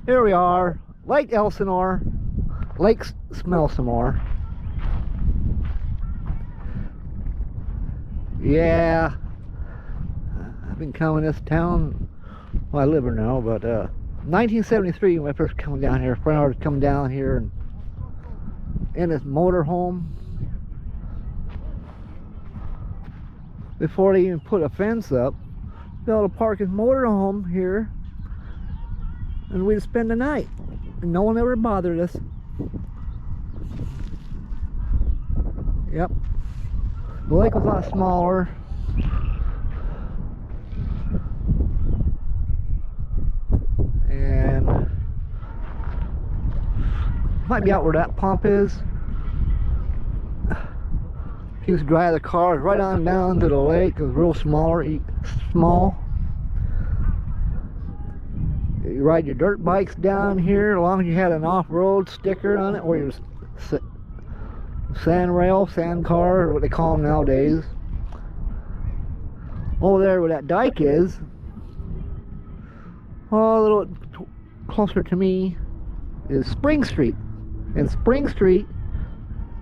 Here we are, Lake Elsinore. Lakes smell some more. Yeah, I've been coming to this town. Well, I live here now, but 1973 when I first come down here. A friend of ours come down here and in this motor home. Before they even put a fence up, be able to park his motor home here, and we'd spend the night, and no one ever bothered us. Yep, the lake was a lot smaller. And might be out where that pump is. He used to drive the cars right on down to the lake. It was real small. You ride your dirt bikes down here, as long as you had an off-road sticker on it, or your sand rail, sand car, what they call them nowadays. Over there where that dike is, a little closer to me, is Spring Street. And Spring Street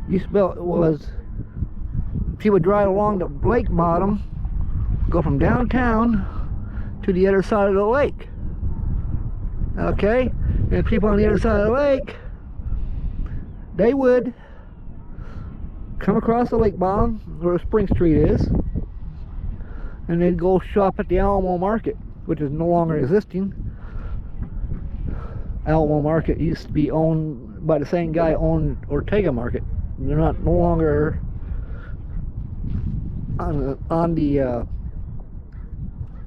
used to be, people would drive along the lake bottom, go from downtown to the other side of the lake. Okay, and people on the other side of the lake, they would come across the lake bottom where Spring Street is, and they'd go shop at the Alamo Market, which is no longer existing. Alamo Market used to be owned by the same guy who owned Ortega Market. They're no longer on the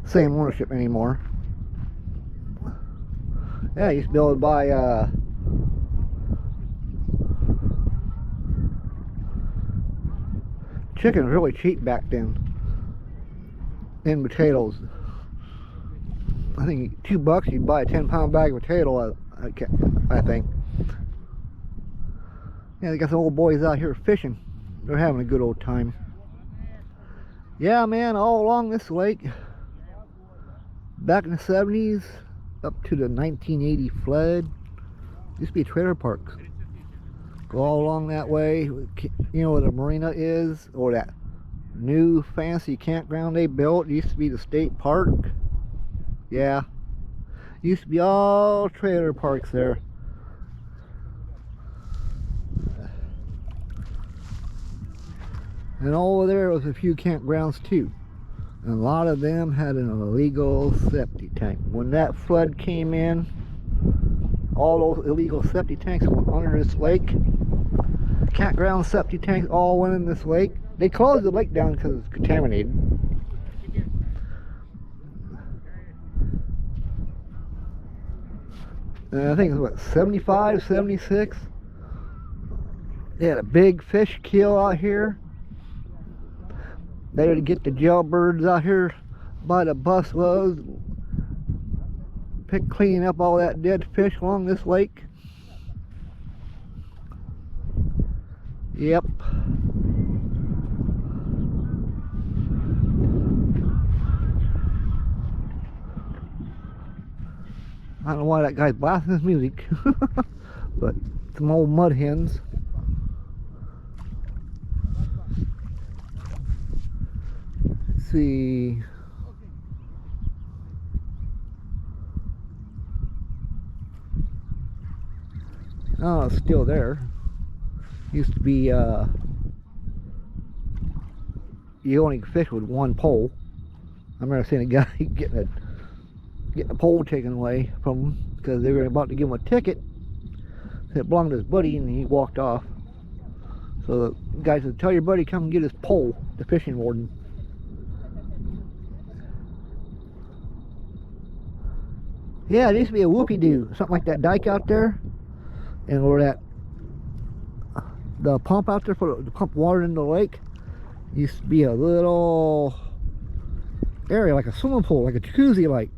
same ownership anymore. Yeah, I used to be able to buy chicken was really cheap back then, and potatoes. I think $2 you'd buy a 10-pound bag of potato, I think. Yeah, they got some old boys out here fishing. They're having a good old time. Yeah, man, all along this lake, back in the 70s, up to the 1980 flood, used to be trailer parks. Go all along that way, you know where the marina is, or that new fancy campground they built. It used to be the state park. Yeah, used to be all trailer parks there. And over there was a few campgrounds too. And a lot of them had an illegal septic tank. When that flood came in, all those illegal septic tanks went under this lake. Campground septic tanks all went in this lake. They closed the lake down because it's contaminated. And I think it was what, 75, 76? They had a big fish kill out here. They would get the jailbirds out here by the bus loads, cleaning up all that dead fish along this lake. Yep. I don't know why that guy's blasting his music, but some old mud hens. Let's see. Oh, it's still there. Used to be, you only fish with one pole. I remember seeing a guy getting a pole taken away from him because they were about to give him a ticket. It belonged to his buddy, and he walked off. So the guy said, "Tell your buddy come and get his pole," the fishing warden. Yeah, it used to be a whoopie-doo, something like that dike out there, and where the pump out there for the pump water into the lake used to be a little area like a swimming pool, like a jacuzzi, like,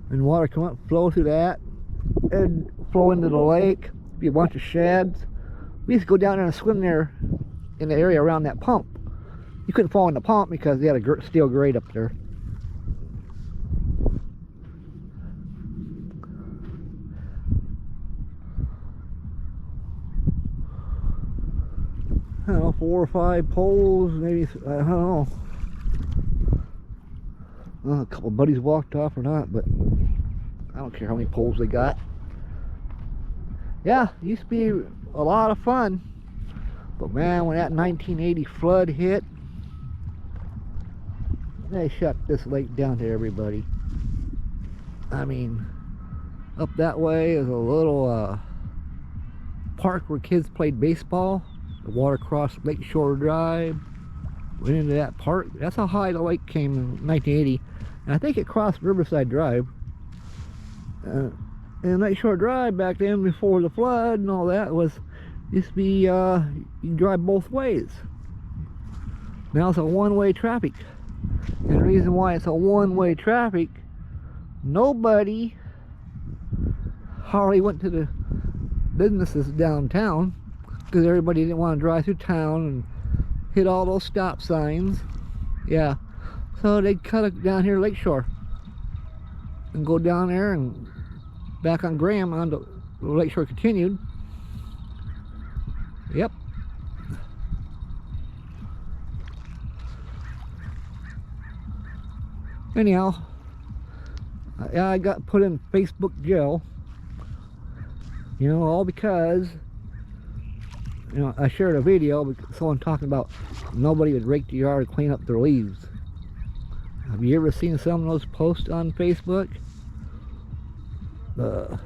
and water come up, flow through that, and flow into the lake. Be a bunch of shads. We used to go down there and swim there in the area around that pump. You couldn't fall in the pump because they had a steel grate up there. 4 or 5 poles, maybe, I don't know. A couple buddies walked off or not, but I don't care how many poles they got. Yeah, it used to be a lot of fun. But man, when that 1980 flood hit, they shut this lake down to everybody. I mean, up that way is a little park where kids played baseball. The water crossed Lakeshore Drive, went into that park. That's how high the lake came in 1980. And I think it crossed Riverside Drive. And Lakeshore Drive back then, before the flood and all that, used to be, you can drive both ways. Now it's a one-way traffic. And the reason why it's a one-way traffic, nobody hardly went to the businesses downtown because everybody didn't want to drive through town and hit all those stop signs. Yeah, so they'd cut it down here Lakeshore and go down there and back on Graham onto Lakeshore continued. Yep. Anyhow, I got put in Facebook jail, you know, all because, you know, I shared a video with someone talking about nobody would rake the yard and clean up their leaves. Have you ever seen some of those posts on Facebook? The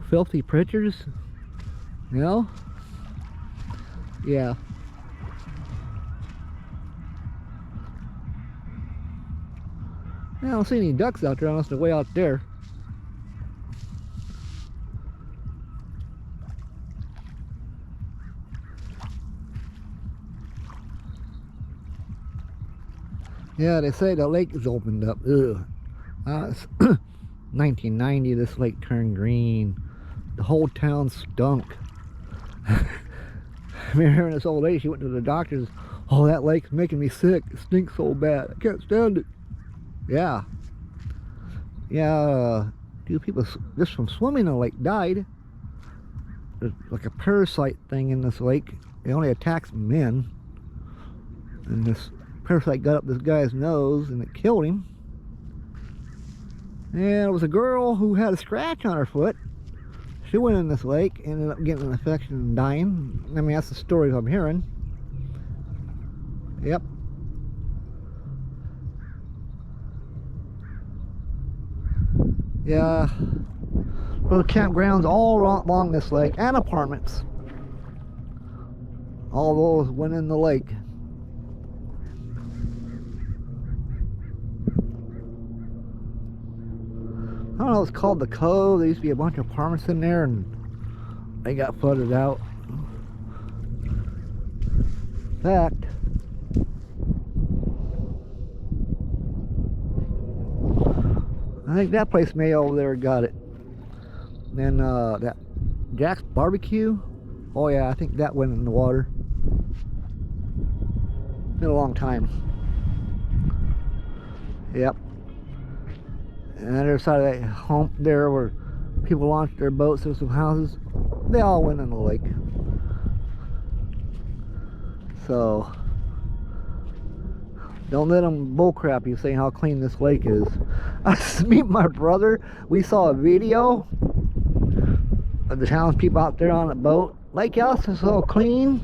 filthy pictures, you know? Yeah. I don't see any ducks out there unless they're way out there. Yeah, they say the lake is opened up. Ugh. It's 1990, this lake turned green. The whole town stunk. I remember this old lady, she went to the doctors. Oh, that lake's making me sick. It stinks so bad. I can't stand it. Yeah. Yeah, 2 people just from swimming in the lake died. There's like a parasite thing in this lake. It only attacks men. And this parasite got up this guy's nose and it killed him. And it was a girl who had a scratch on her foot. She went in this lake, ended up getting an infection and dying. I mean, that's the stories I'm hearing. Yep. Yeah. Little campgrounds all along this lake and apartments. All those went in the lake. I don't know, it's called the Cove. There used to be a bunch of apartments in there and they got flooded out. In fact, I think that place may over there got it. And then that Jack's Barbecue. Oh yeah, I think that went in the water. Been a long time. Yep. And on the other side of that hump there where people launched their boats, there's some houses. They all went in the lake. So don't let them bullcrap you saying how clean this lake is. Me and my brother, we saw a video of the townspeople out there on the boat. Lake House is so clean.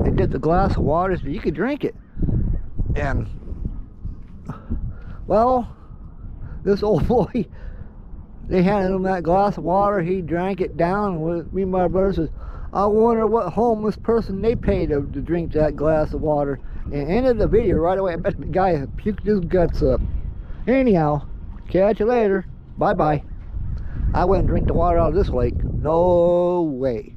They did the glass of water so you could drink it. And, well, this old boy, they handed him that glass of water. He drank it down. With me and my brother says, I wonder what homeless person they paid to drink that glass of water. And ended the video right away. I bet the guy puked his guts up. Anyhow, catch you later. Bye bye. I wouldn't drink the water out of this lake. No way.